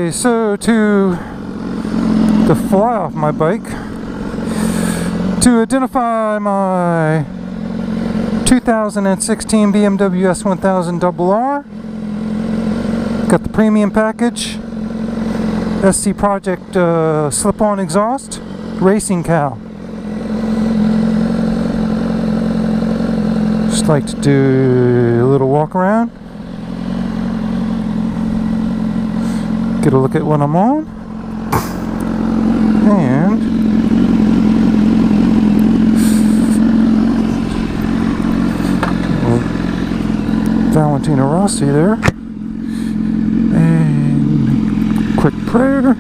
Okay, so to fly off my bike, to identify my 2016 BMW S1000RR, got the premium package, SC Project slip-on exhaust, racing cow. Just like to do a little walk around, get a look at what I'm on, and Valentino Rossi there, and quick prayer,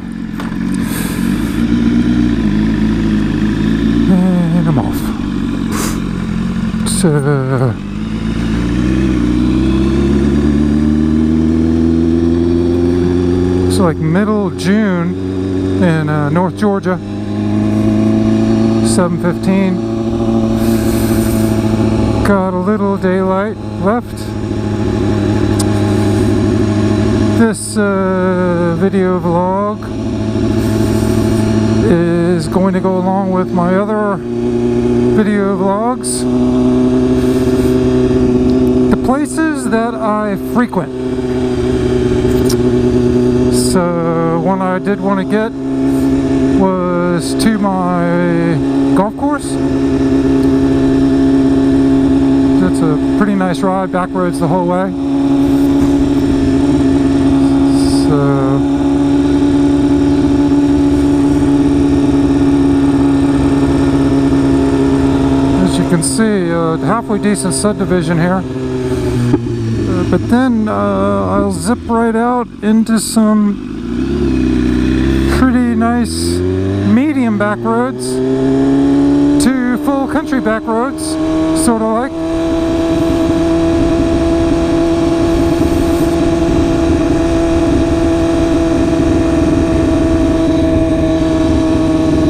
and I'm off. So it's like middle June in North Georgia, 7:15. Got a little daylight left. This video vlog is going to go along with my other video vlogs, the places that I frequent. So one I did want to get was to my golf course. It's a pretty nice ride, back roads the whole way. So as you can see, halfway decent subdivision here. But then I'll zip right out into some pretty nice medium back roads to full country back roads, sort of like.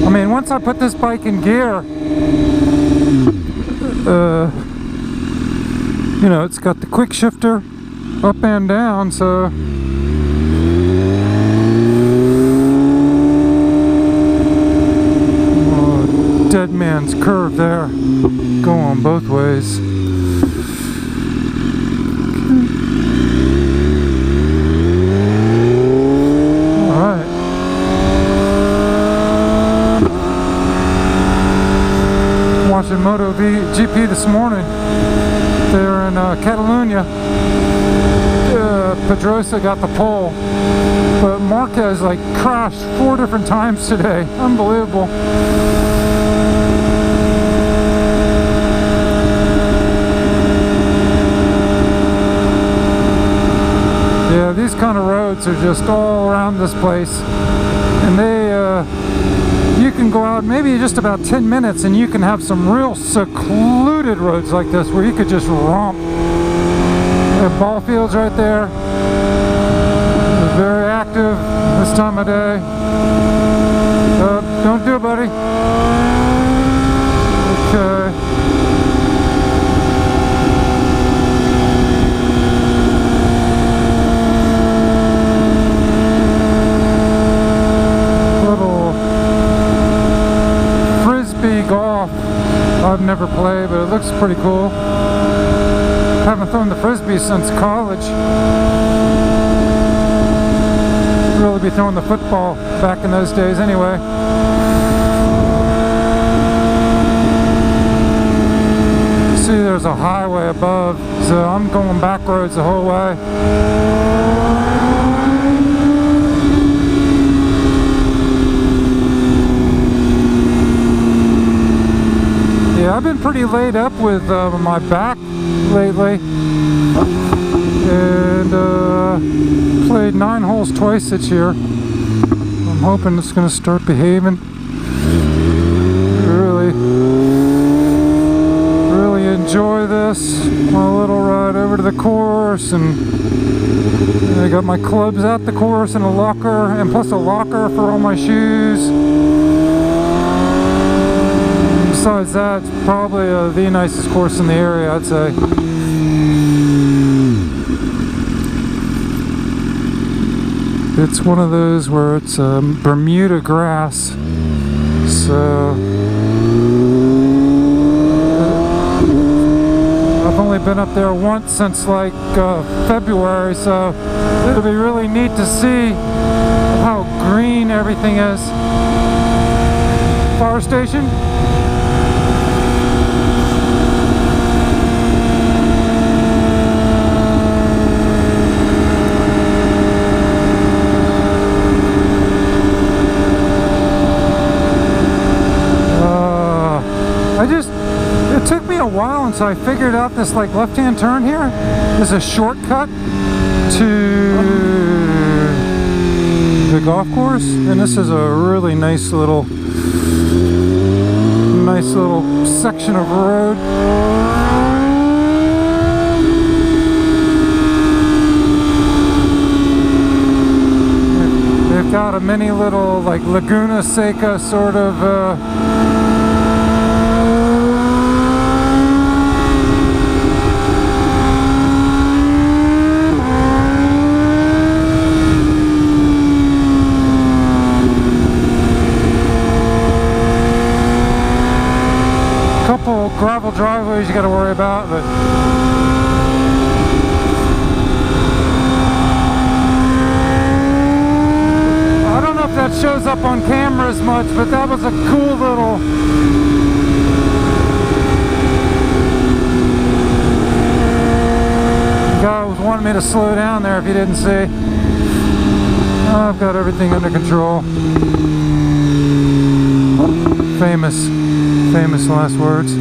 I mean, once I put this bike in gear, you know, it's got the quick shifter up and down, so dead man's curve there, going both ways. Alright. Watching MotoGP this morning. They're in Catalonia. Pedrosa got the pole, but Marquez like crashed 4 different times today. Unbelievable. Yeah, these kind of roads are just all around this place, and they you can go out maybe just about 10 minutes and you can have some real secluded roads like this where you could just romp. There are ball fields right there. They're very active this time of day. Don't do it, buddy. Okay. Golf I've never played, but it looks pretty cool. Haven't thrown the frisbee since college. Really be throwing the football back in those days anyway. See, there's a highway above, so I'm going back roads the whole way. Yeah, I've been pretty laid up with my back lately, and played 9 holes twice this year. I'm hoping it's going to start behaving. Really enjoy this. My little ride over to the course, and I got my clubs at the course and a locker, and plus a locker for all my shoes. Besides that, it's probably the nicest course in the area, I'd say. It's one of those where it's Bermuda grass, so I've only been up there once since like February, so it'll be really neat to see how green everything is. Fire station. It took me a while until I figured out this like left-hand turn here is a shortcut to the golf course, and this is a really nice little section of road. They've got a mini little like Laguna Seca sort of gravel driveways you got to worry about, but I don't know if that shows up on camera as much, but that was a cool little guy was wanting me to slow down there if you didn't see. I've got everything under control. Famous last words.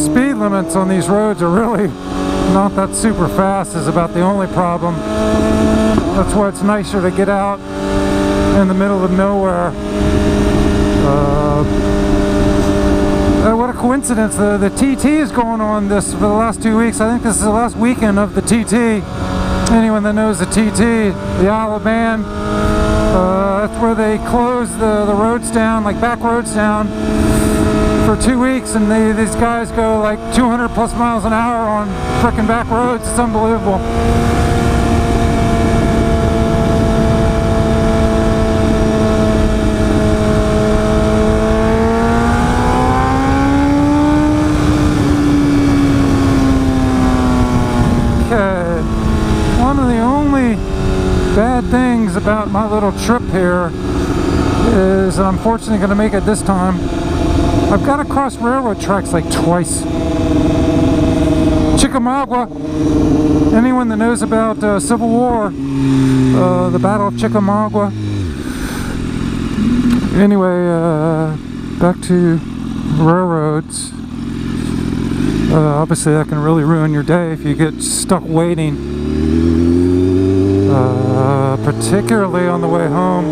Speed limits on these roads are really not that super fast, is about the only problem. That's why it's nicer to get out in the middle of nowhere. What a coincidence, the TT is going on this for the last 2 weeks. I think this is the last weekend of the TT. Anyone that knows the TT, the Isle of Man, that's where they close the roads down, like back roads down, for 2 weeks, and these guys go like 200 plus miles an hour on frickin' back roads. It's unbelievable. Bad things about my little trip here is I'm unfortunately going to make it this time. I've got to cross railroad tracks like twice. Chickamauga. Anyone that knows about Civil War, the Battle of Chickamauga. Anyway, back to railroads. Obviously that can really ruin your day if you get stuck waiting. Particularly on the way home.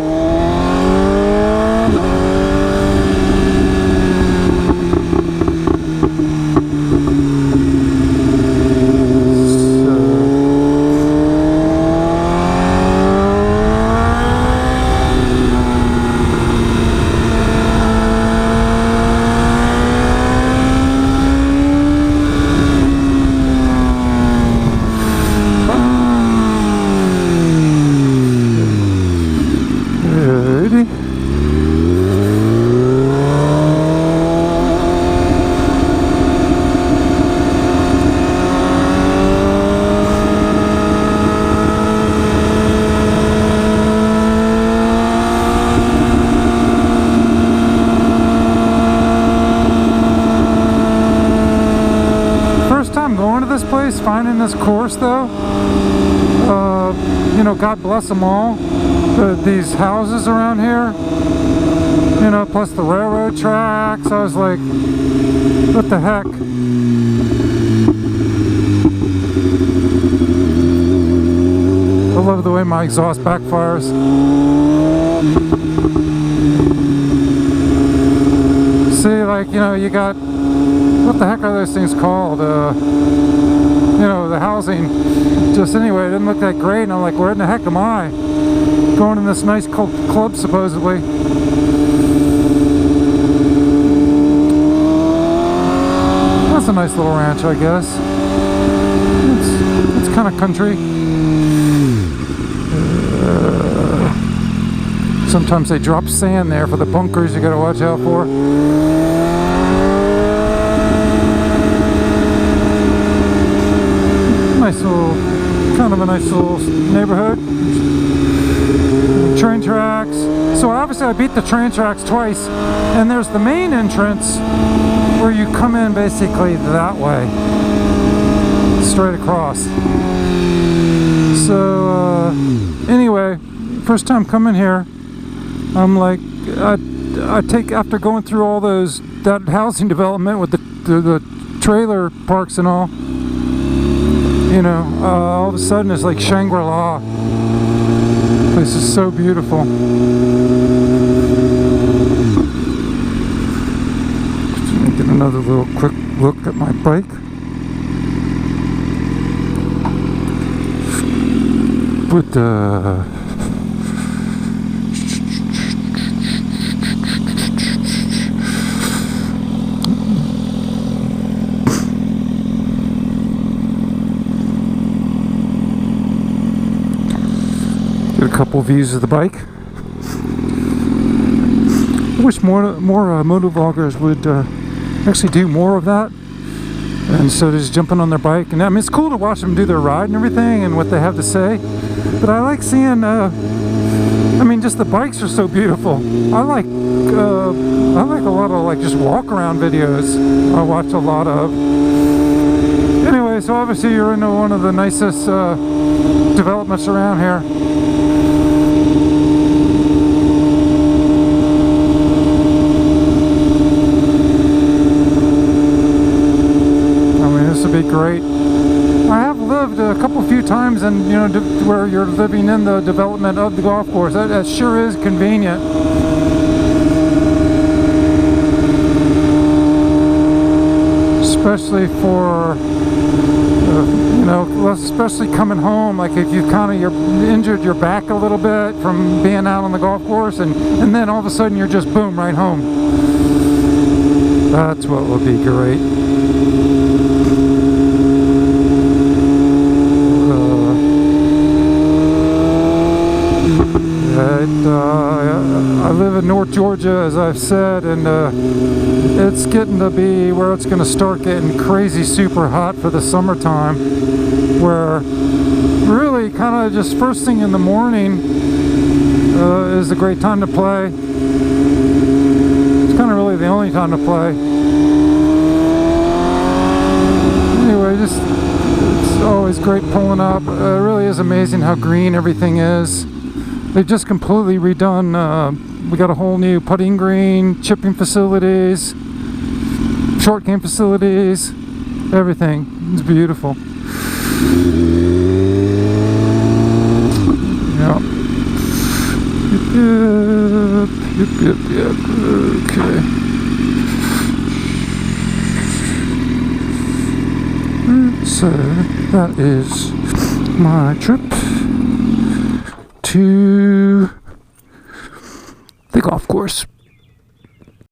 Finding this course though, you know, God bless them all. These houses around here, you know, plus the railroad tracks. I was like, what the heck? I love the way my exhaust backfires. See, like, you know, you got, what the heck are those things called? You know, the housing, just anyway, it didn't look that great, and I'm like, where in the heck am I? Going in this nice club, supposedly. nice little ranch, I guess. It's kind of country. Sometimes they drop sand there for the bunkers you gotta watch out for. Nice little, kind of a nice little neighborhood. Train tracks. So obviously I beat the train tracks twice, and there's the main entrance where you come in basically that way, straight across. So anyway, first time coming here, I'm like, I take, after going through all that housing development with the trailer parks and all, you know, all of a sudden it's like Shangri-La. This is so beautiful. Let me get another little quick look at my bike. But get a couple views of the bike. I wish more motovloggers would actually do more of that, and so just jumping on their bike. And I mean, it's cool to watch them do their ride and everything and what they have to say, but I like seeing I mean, just the bikes are so beautiful. I like a lot of like just walk around videos. I watch a lot of. Anyway, so obviously you're into one of the nicest developments around here. This would be great. I have lived a few times in, you know, where you're living in the development of the golf course. That sure is convenient. Especially for, you know, especially coming home. Like if you've you're injured your back a little bit from being out on the golf course, and then all of a sudden you're just boom right home. That's what would be great. I live in North Georgia, as I've said, and it's getting to be where it's going to start getting crazy super hot for the summertime, where really kind of just first thing in the morning is a great time to play. It's kind of really the only time to play. Anyway, it's always great pulling up. It really is amazing how green everything is. They've just completely redone, we got a whole new putting green, chipping facilities, short game facilities, everything. It's beautiful. Yeah. Yep. Okay. So, that is my trip to the golf course.